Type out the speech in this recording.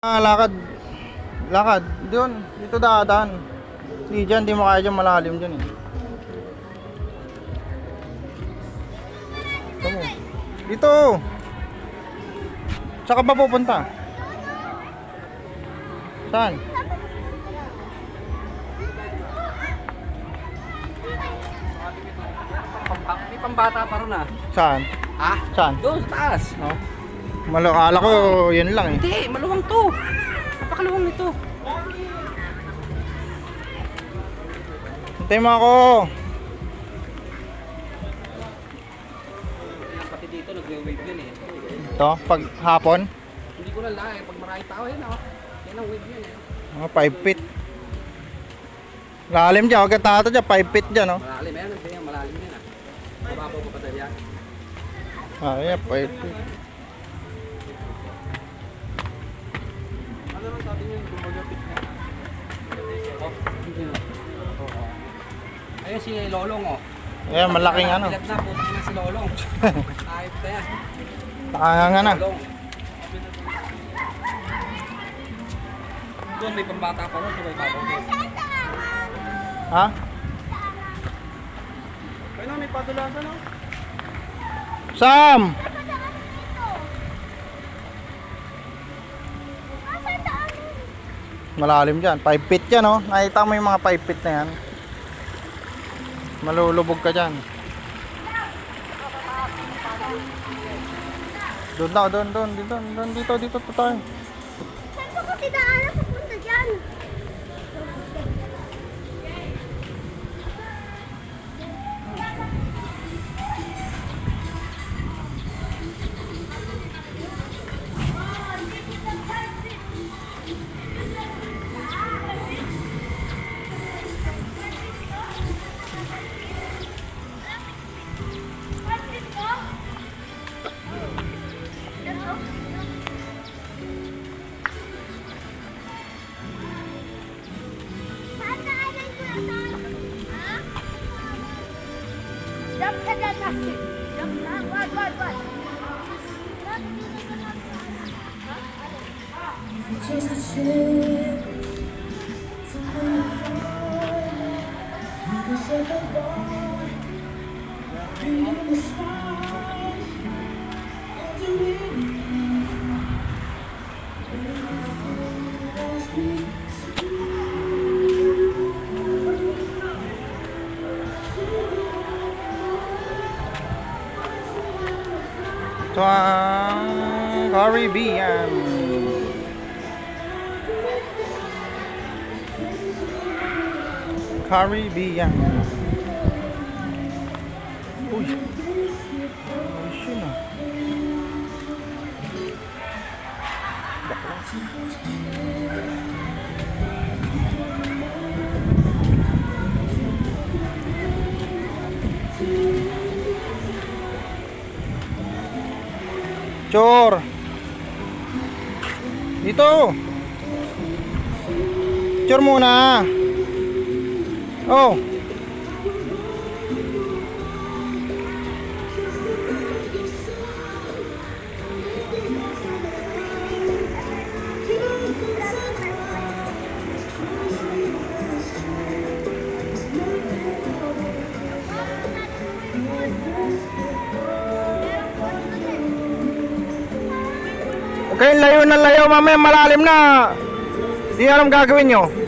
Lakad. Lakad. Doon. Dito dadaan. Hindi dyan. Hindi mo kaya dyan. Malalim dyan eh. Ito mo. Dito. Saan ka ba pupunta? Saan? May pambata pa ron ah. Saan? Ha? Saan? Doon sa taas. No? Malakala ko yun lang eh. Hindi, maluwang to. Napakaluwang nito. Hintay mo ako. Pati dito nagwe-wave yun eh. Ito, pag hapon. Hindi ko na lang pag maraming tao yan oh. Yan ang wave yun eh. Mga 5 feet. Lalim dyan. Huwag ka tato dyan. 5 feet dyan oh. Malalim yan. Malalim yan ah. Mababaw pa pa yan. Ah, yeah, 5 feet. Ano lang sabi niyo gumagapit na? Oh, hindi na. Ayun si Lolong oh. Ayan, malaking ano. Bilag na, putang na si Lolong. Ayop na yan. Takanga na. Lolong. Doon may pambata pa ron, sabay babaw doon. Ha? Ayun na, may padulasan oh. Sam! Malalim dyan. 5 feet yan oh. Nakita mo yung mga 5 feet na yan. Malulubog ka dyan. Doon na, doon, dito tayo. Saan po kasi daanan papunta dyan? Saan daanan ko na to? Ha? Jump ka dyan, Nasty. Jump na. Wag. Just a ship, somewhere because of the boy, and in the sky, and the wind, Ito ang Caribbean. Caribbean. Uy. Ayos yun ah. Bakla. Chor. Dito. Chor muna. Oh. Okay, layo na layo mamaya, malalim na. Di alam gagawin nyo.